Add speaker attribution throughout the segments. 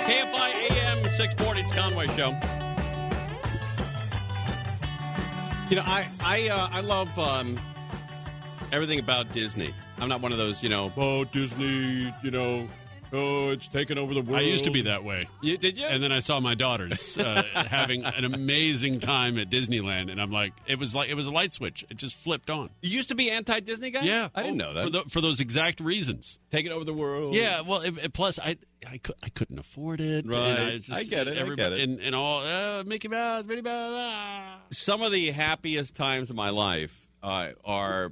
Speaker 1: KFI AM 640, it's Conway Show. You know, I love everything about Disney. I'm not one of those, Disney, it's taken over the world.
Speaker 2: I used to be that way.
Speaker 1: Did you?
Speaker 2: And then I saw my daughters having an amazing time at Disneyland, and I'm like, it was a light switch. It just flipped on.
Speaker 1: You used to be anti-Disney guy?
Speaker 2: Yeah.
Speaker 1: I didn't know that.
Speaker 2: For those exact reasons.
Speaker 1: Taking over the world.
Speaker 2: Yeah, well, plus I couldn't afford it.
Speaker 1: Right.
Speaker 2: And
Speaker 1: I get it.
Speaker 2: And all, Mickey Mouse, Minnie Mouse.
Speaker 1: Some of the happiest times of my life are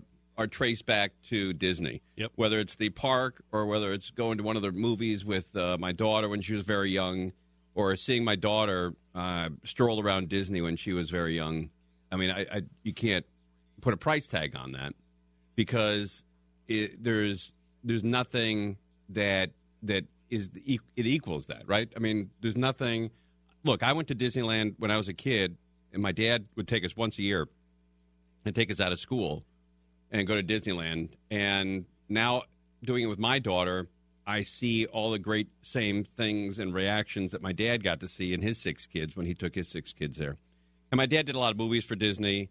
Speaker 1: traced back to Disney.
Speaker 2: Yep.
Speaker 1: Whether it's the park or whether it's going to one of the movies with my daughter when she was very young, or seeing my daughter stroll around Disney when she was very young. I mean, you can't put a price tag on that because there's nothing that equals that, right? I mean, there's nothing. Look, I went to Disneyland when I was a kid, and my dad would take us once a year and take us out of school and go to Disneyland. And now doing it with my daughter, I see all the great same things and reactions that my dad got to see in his 6 kids when he took his 6 kids there. And my dad did a lot of movies for Disney,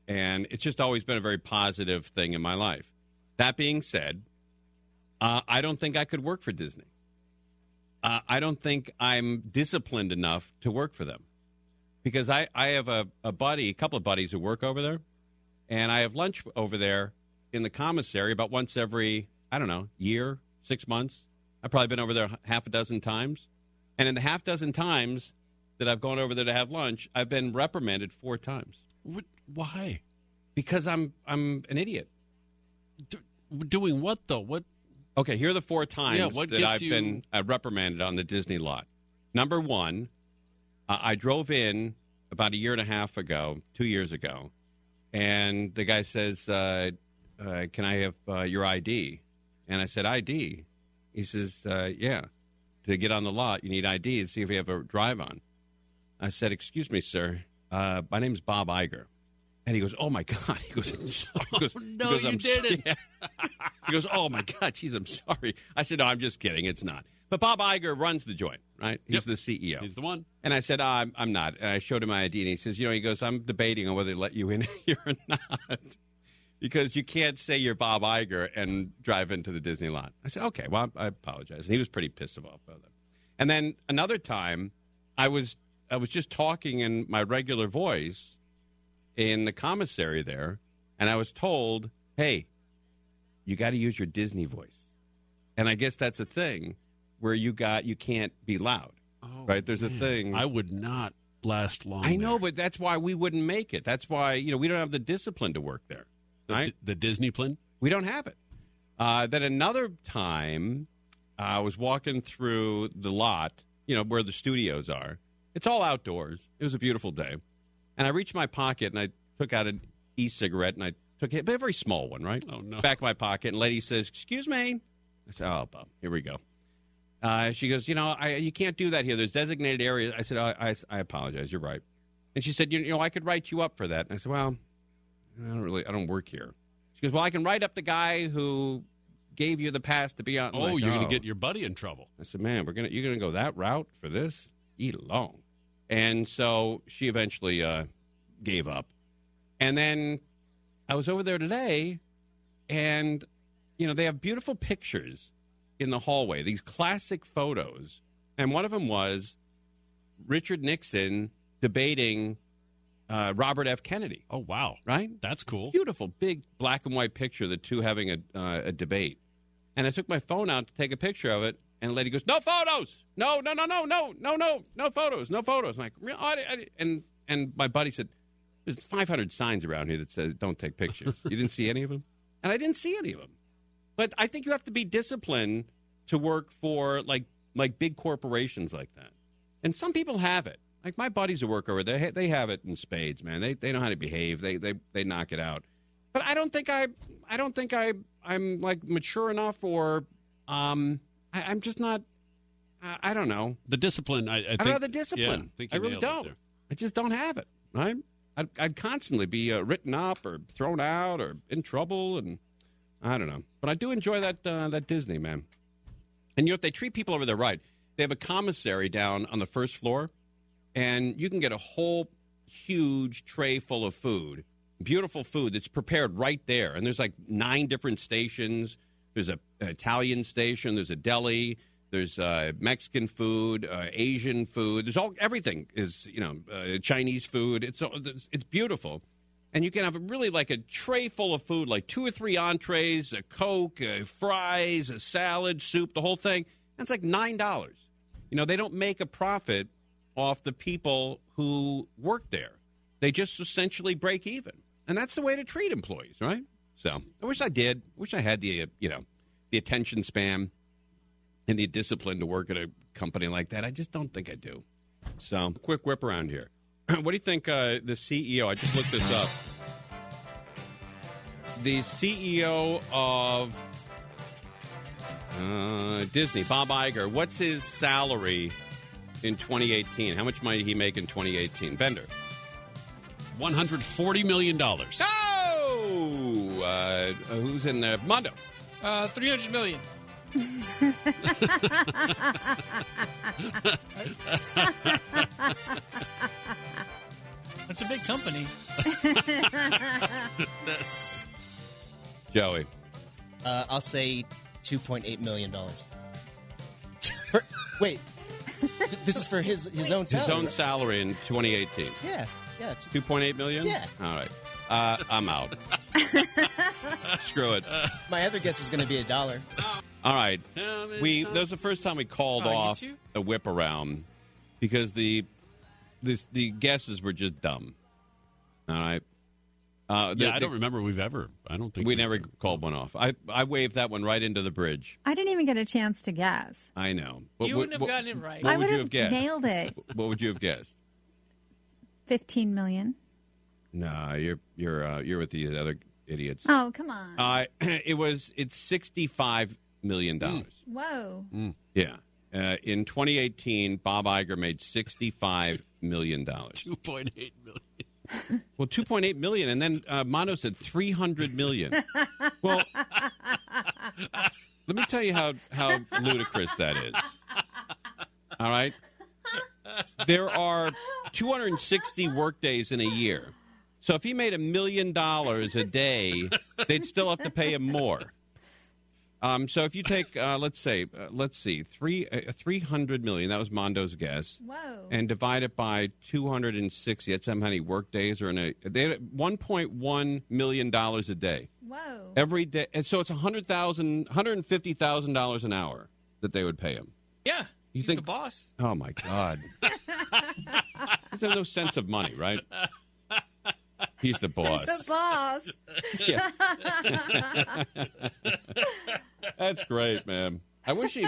Speaker 1: and it's just always been a very positive thing in my life. That being said, I don't think I could work for Disney. I don't think I'm disciplined enough to work for them because I have a couple of buddies who work over there. And I have lunch over there in the commissary about once every, year, 6 months. I've probably been over there half a dozen times. And in the half dozen times that I've gone over there to have lunch, I've been reprimanded 4 times.
Speaker 2: Why?
Speaker 1: Because I'm an idiot.
Speaker 2: Doing what, though? What?
Speaker 1: Okay, here are the 4 times that I've been reprimanded on the Disney lot. Number 1, I drove in about a year and a half ago, 2 years ago. And the guy says, can I have your ID? And I said, ID? He says, yeah. To get on the lot, you need ID to see if you have a drive on. I said, excuse me, sir. My name's Bob Iger. And he goes, oh, my God. He goes, I'm sorry. He goes,
Speaker 2: you didn't.
Speaker 1: Yeah. He goes, oh, my God. Geez, I'm sorry. I said, no, I'm just kidding. It's not. But Bob Iger runs the joint, right? He's the CEO.
Speaker 2: He's the one.
Speaker 1: And I said, I'm not. And I showed him my ID, and he says, he goes, I'm debating on whether to let you in here or not. Because you can't say you're Bob Iger and drive into the Disney lot. I said, okay, well, I apologize. And he was pretty pissed off about that. And then another time, I was just talking in my regular voice in the commissary there, and I was told, hey, you got to use your Disney voice. And I guess that's a thing where you can't be loud, right? There's a thing.
Speaker 2: I would not last long.
Speaker 1: I know, but that's why we wouldn't make it. That's why, we don't have the discipline to work there, right?
Speaker 2: The Disney plan?
Speaker 1: We don't have it. Then another time, I was walking through the lot, where the studios are. It's all outdoors. It was a beautiful day. And I reached my pocket, and I took out an e-cigarette, and I took a very small one, right?
Speaker 2: Oh, no.
Speaker 1: Back of my pocket, and lady says, excuse me. I said, oh, Bob, here we go. She goes, you can't do that here. There's designated areas. I said, I apologize. You're right. And she said, I could write you up for that. And I said, well, I don't work here. She goes, well, I can write up the guy who gave you the pass to be on.
Speaker 2: Oh, you're going to get your buddy in trouble.
Speaker 1: I said, man, you're going to go that route for this? Eat along. And so she eventually gave up. And then I was over there today, and, they have beautiful pictures in the hallway, these classic photos. And one of them was Richard Nixon debating Robert F. Kennedy.
Speaker 2: Oh, wow.
Speaker 1: Right?
Speaker 2: That's cool.
Speaker 1: Beautiful, big black and white picture of the two having a debate. And I took my phone out to take a picture of it, and the lady goes, no photos! No photos, no photos. I'm like, and my buddy said, there's 500 signs around here that says don't take pictures. You didn't see any of them? And I didn't see any of them. But I think you have to be disciplined to work for, like big corporations like that. And some people have it. Like my buddies who work over there, they have it in spades, man. They know how to behave. They knock it out. But I don't think I'm like mature enough, or I'm just not. I don't know.
Speaker 2: The discipline. I think,
Speaker 1: don't have the discipline.
Speaker 2: Yeah,
Speaker 1: I really don't. I just don't have it. Right? I'd constantly be written up or thrown out or in trouble, and I don't know. But I do enjoy that Disney, man. And if they treat people over there right, They have a commissary down on the first floor, and you can get a whole huge tray full of food, beautiful food that's prepared right there. And there's like 9 different stations. There's an Italian station. There's a deli. There's Mexican food, Asian food. There's everything is, Chinese food. It's beautiful. And you can have really like a tray full of food, like 2 or 3 entrees, a Coke, fries, a salad, soup, the whole thing. That's like $9. They don't make a profit off the people who work there. They just essentially break even. And that's the way to treat employees, right? So I wish I did. I wish I had the attention span and the discipline to work at a company like that. I just don't think I do. So quick whip around here. What do you think the CEO, I just looked this up. The CEO of Disney, Bob Iger, what's his salary in 2018? How much money did he make in 2018? Bender.
Speaker 2: $140 million.
Speaker 1: Oh! Who's in there? Mondo.
Speaker 3: $300 million. It's a big company.
Speaker 1: Joey.
Speaker 4: I'll say $2.8 million. Wait, this is for his own salary.
Speaker 1: His own salary in 2018.
Speaker 4: Yeah.
Speaker 1: $2.8 million?
Speaker 4: Yeah.
Speaker 1: All right. I'm out. Screw it.
Speaker 4: My other guess was going to be $1.
Speaker 1: All right. That was the first time we called off a whip around because the guesses were just dumb. All right.
Speaker 2: I don't remember I don't think
Speaker 1: we never called one off. I waved that one right into the bridge.
Speaker 5: I didn't even get a chance to guess.
Speaker 1: I know.
Speaker 3: You wouldn't have gotten it right.
Speaker 1: What
Speaker 5: I
Speaker 1: would you have guessed?
Speaker 5: Nailed it.
Speaker 1: What would you have guessed?
Speaker 5: 15 million.
Speaker 1: No, you're with these other idiots.
Speaker 5: Oh, come on.
Speaker 1: It's $65 million.
Speaker 5: Whoa.
Speaker 1: Yeah. In 2018, Bob Iger made $65 million.
Speaker 2: $2.8 million.
Speaker 1: Well, $2.8 million, and then Mondo said $300 million. Well, let me tell you how ludicrous that is. All right? There are 260 workdays in a year. So if he made $1 million a day, they'd still have to pay him more. So if you take, let's see, $300 million, that was Mondo's guess.
Speaker 5: Whoa.
Speaker 1: And divide it by 260, that's how many work days are in a, they had $1.1 million a day.
Speaker 5: Whoa.
Speaker 1: Every day. And so it's $150,000 an hour that they would pay him.
Speaker 3: Yeah. He's the boss.
Speaker 1: Oh, my God. He's no sense of money, right? He's the boss.
Speaker 5: He's the boss.
Speaker 1: Yeah. That's great, man. I wish he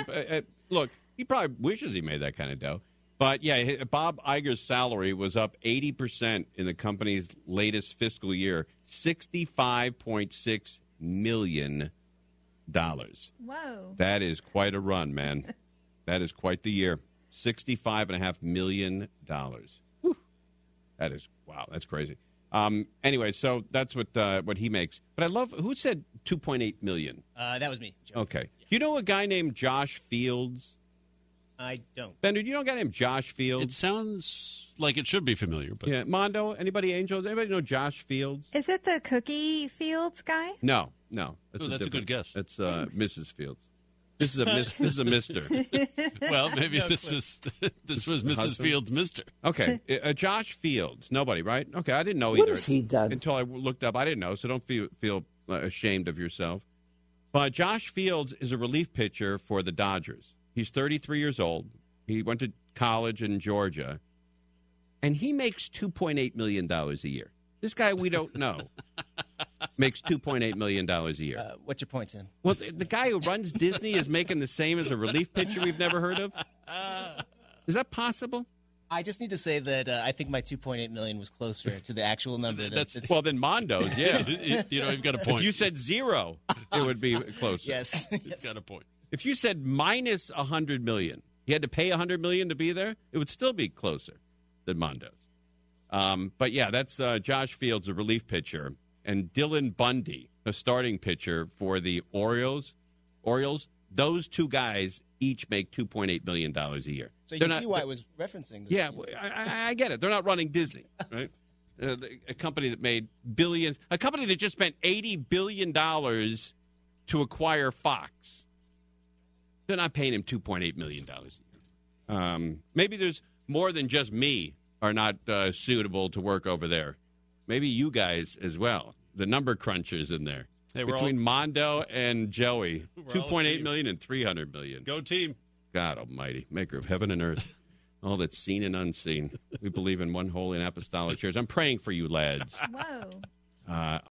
Speaker 1: look. He probably wishes he made that kind of dough. But yeah, Bob Iger's salary was up 80% in the company's latest fiscal year, $65.6 million.
Speaker 5: Whoa.
Speaker 1: That is quite a run, man. That is quite the year. $65.5 million. Whew. That is wow. That's crazy. Anyway, so that's what he makes. But I love who said $2.8 million.
Speaker 4: That was me, Joe.
Speaker 1: Okay. Do you know a guy named Josh Fields?
Speaker 4: I don't.
Speaker 1: Bender, do you know a guy named Josh Fields?
Speaker 2: It sounds like it should be familiar, but
Speaker 1: Yeah, Mondo. Anybody? Angels? Anybody know Josh Fields?
Speaker 5: Is it the Cookie Fields guy?
Speaker 1: No.
Speaker 2: that's a good guess.
Speaker 1: That's Mrs. Fields. This is a Mister.
Speaker 2: Well, maybe this was Mrs.
Speaker 1: Husband?
Speaker 2: Fields' Mister.
Speaker 1: Okay, Josh Fields. Nobody, right? Okay, I didn't know either.
Speaker 6: What has he done?
Speaker 1: Until I looked up, I didn't know. So don't feel ashamed of yourself. But Josh Fields is a relief pitcher for the Dodgers. He's 33 years old. He went to college in Georgia, and he makes $2.8 million a year. This guy we don't know makes $2.8 million a year.
Speaker 4: What's your point, Tim?
Speaker 1: Well, the guy who runs Disney is making the same as a relief pitcher we've never heard of? Is that possible?
Speaker 4: I just need to say that I think my $2.8 million was closer to the actual number.
Speaker 1: Well, then Mondo's, yeah.
Speaker 2: You've got a point.
Speaker 1: If you said zero, it would be closer.
Speaker 4: Yes.
Speaker 2: You've got a point.
Speaker 1: If you said minus $100 million, he had to pay $100 million to be there, it would still be closer than Mondo's. But yeah, that's Josh Fields, a relief pitcher, and Dylan Bundy, a starting pitcher for the Orioles. Those two guys each make $2.8 million a year.
Speaker 4: So you can see why I was referencing this.
Speaker 1: Yeah, I get it. They're not running Disney, right? A company that made billions, a company that just spent $80 billion to acquire Fox. They're not paying him $2.8 million a year. Maybe there's more than just me are not suitable to work over there. Maybe you guys as well. The number crunchers in there.
Speaker 2: Hey,
Speaker 1: between Mondo and Joey, $2.8 million and $300 million.
Speaker 2: Go team.
Speaker 1: God almighty, maker of heaven and earth, all that's seen and unseen. We believe in one holy and apostolic church. I'm praying for you, lads.
Speaker 5: Whoa.